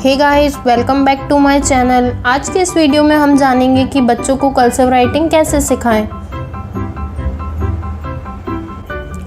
Hey guys, welcome back to my channel. आज के इस वीडियो में हम जानेंगे कि बच्चों को कर्सिव राइटिंग कैसे सिखाएं।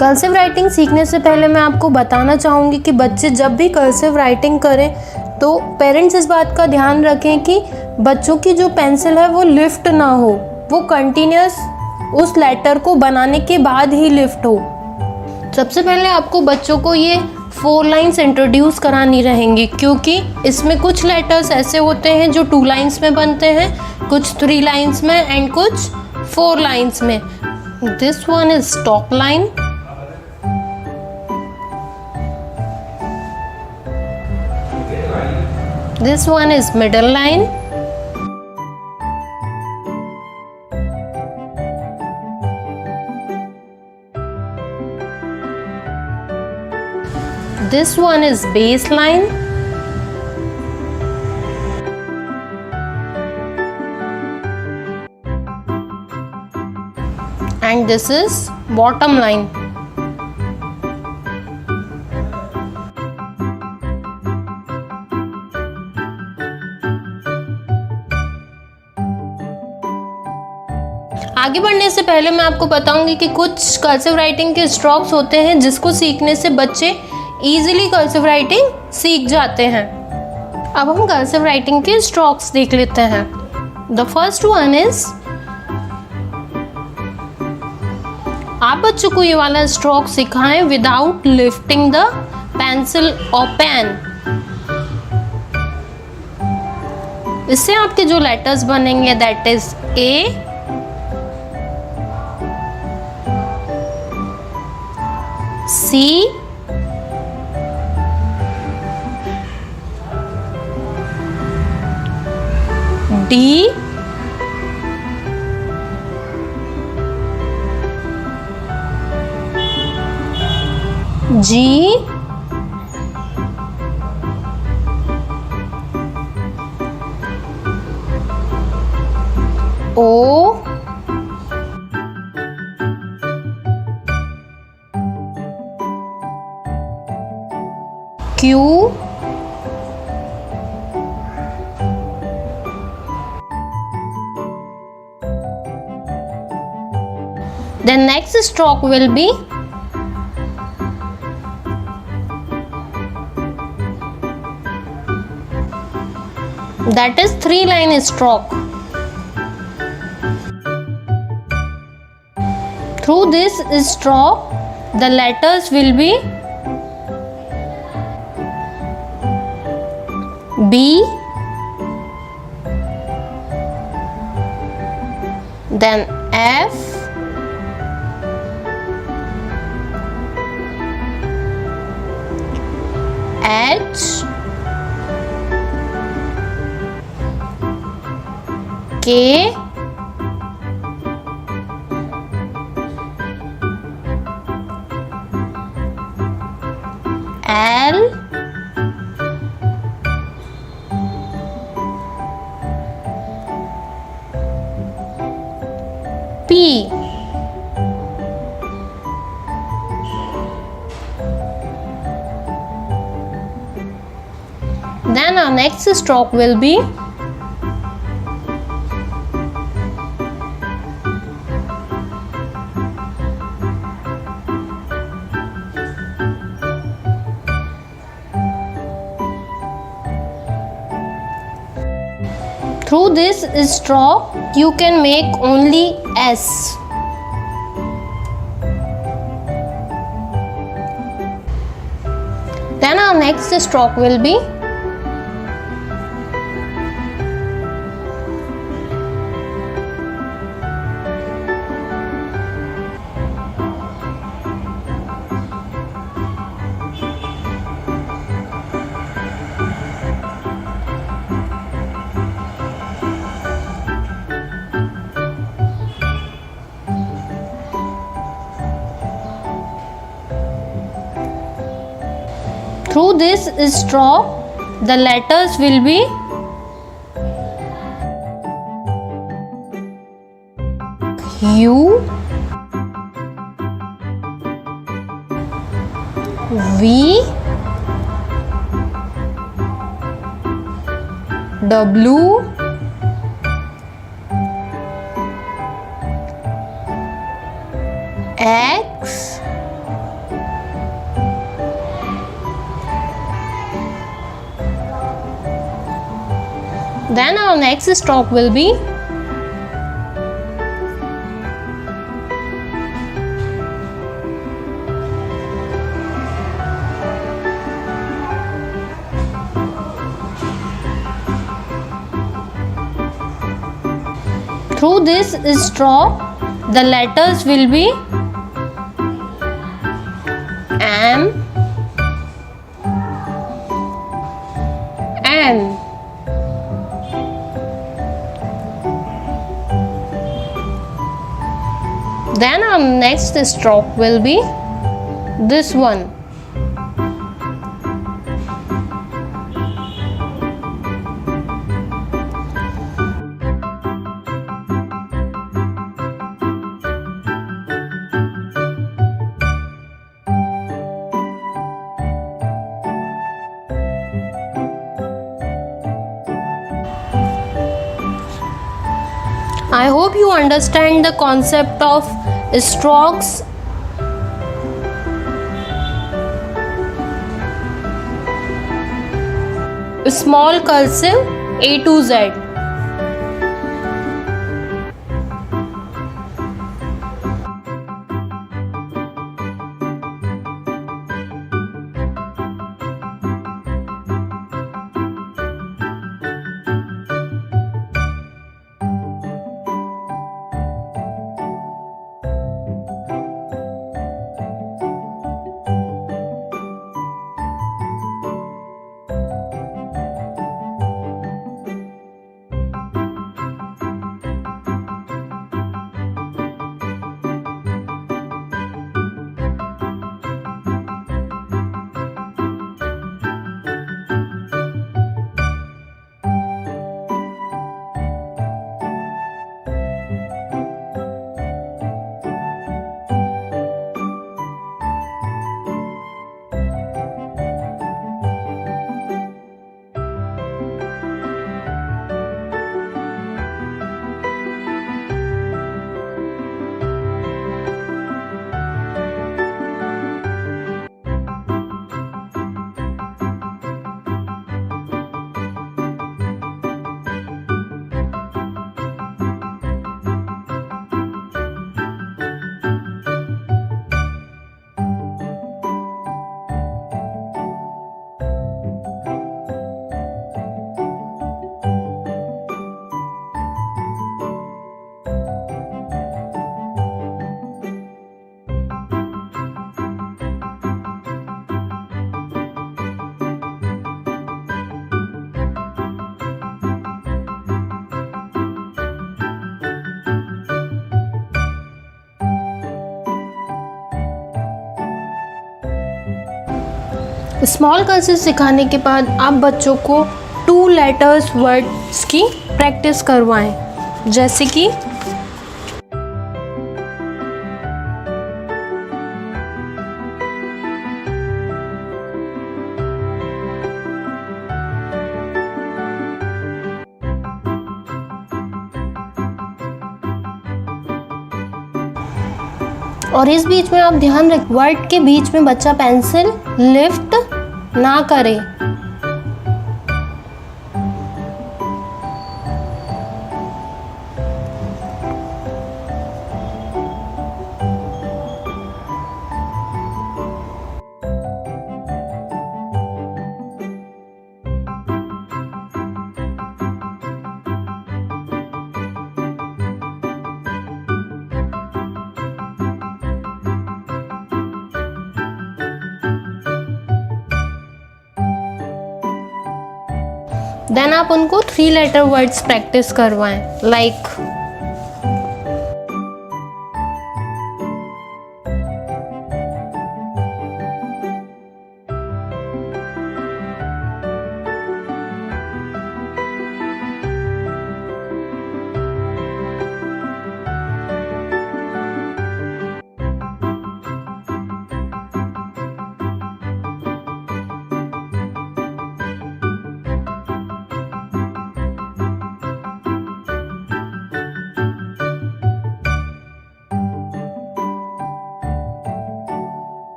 कर्सिव राइटिंग सीखने से पहले मैं आपको बताना चाहूँगी कि बच्चे जब भी कर्सिव राइटिंग करें तो पेरेंट्स इस बात का ध्यान रखें कि बच्चों की जो पेंसिल है वो लिफ्ट ना हो, वो कंटिन्यूस उस लेटर को बनाने के बाद ही लिफ्ट हो। सबसे पहले आपको बच्चों को ये 4 लाइन्स इंट्रोड्यूस करानी रहेंगी, क्योंकि इसमें कुछ लेटर्स ऐसे होते हैं जो 2 लाइन्स में बनते हैं, कुछ 3 लाइन्स में एंड कुछ 4 लाइन्स में। This one is top line, this one is middle line, this one is baseline, and this is bottom line. आगे बढ़ने से पहले मैं आपको बताऊंगी कि कुछ कर्सिव राइटिंग के स्ट्रोक्स होते हैं जिसको सीखने से बच्चे इजीली कर्सिव राइटिंग सीख जाते हैं। अब हम कर्सिव राइटिंग के स्ट्रोक्स देख लेते हैं। द फर्स्ट वन इज, आप बच्चों को ये वाला स्ट्रोक सिखाएं विदाउट लिफ्टिंग द पेंसिल और पेन। इससे आपके जो लेटर्स बनेंगे that is A, C, D, G, O, Q, the next stroke will be that is 3-line stroke. Through this stroke the letters will be B, then F, H, K, L, P. Then our next stroke will be through this stroke you can make only S. Then our next stroke will be through this stroke the letters will be U, V, W, X, then our next stroke will be through this stroke the letters will be M, N. Then our next stroke will be this one. I hope you understand the concept of strokes. Small cursive A to Z. Small cursive सिखाने के बाद आप बच्चों को 2 letters words की practice करवाएं, जैसे कि और इस बीच में आप ध्यान रखें वर्ड के बीच में बच्चा पेंसिल लिफ्ट ना करे। देन आप उनको 3 लेटर वर्ड्स प्रैक्टिस करवाएं, लाइक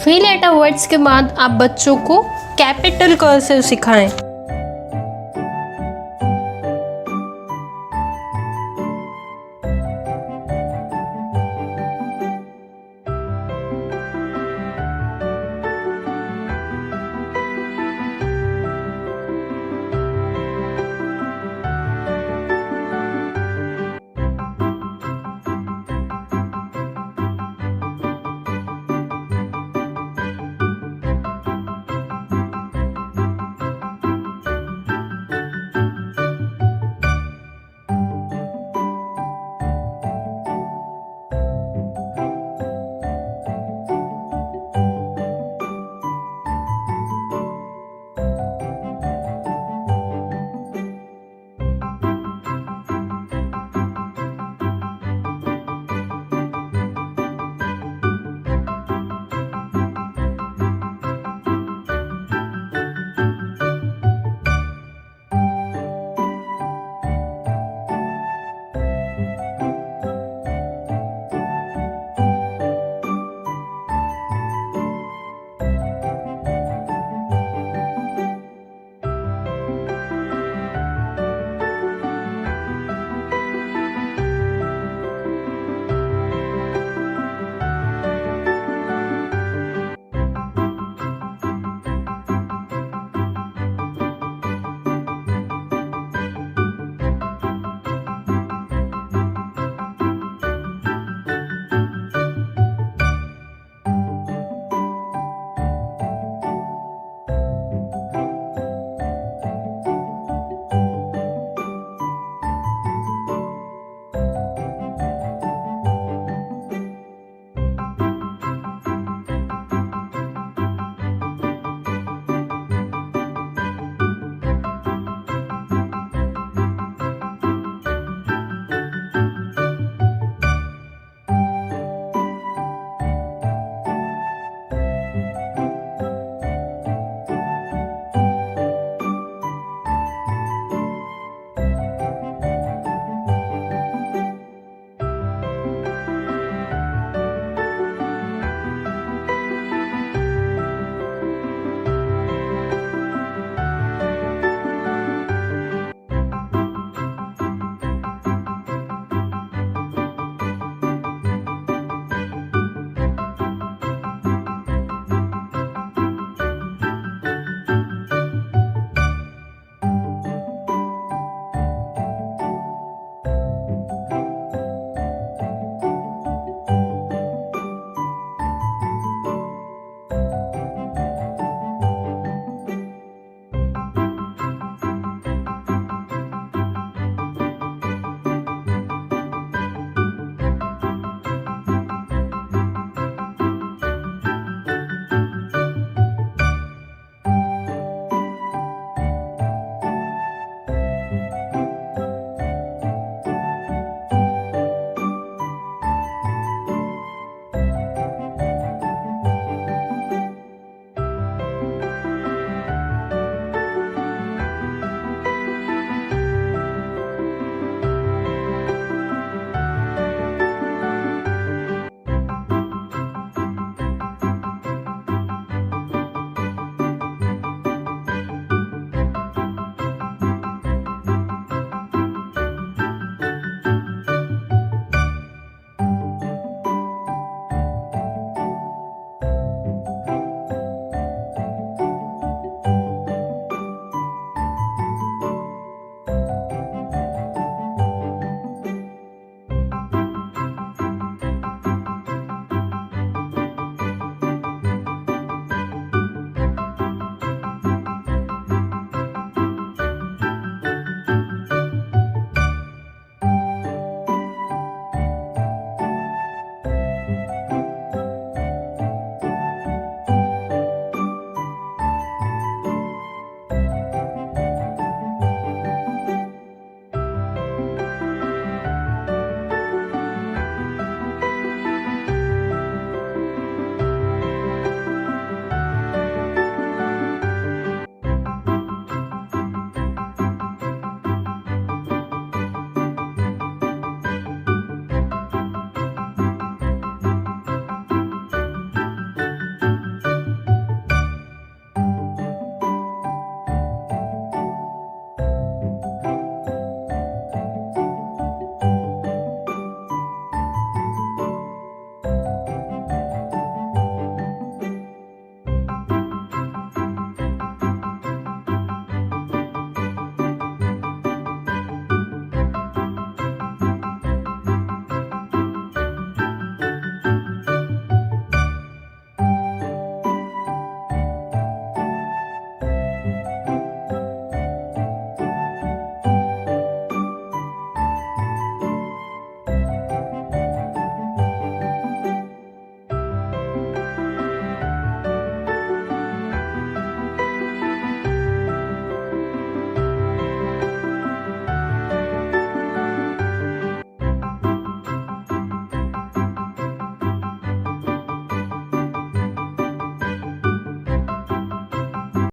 3 लेटर वर्ड्स के बाद आप बच्चों को कैपिटल कर्सिव सिखाएं।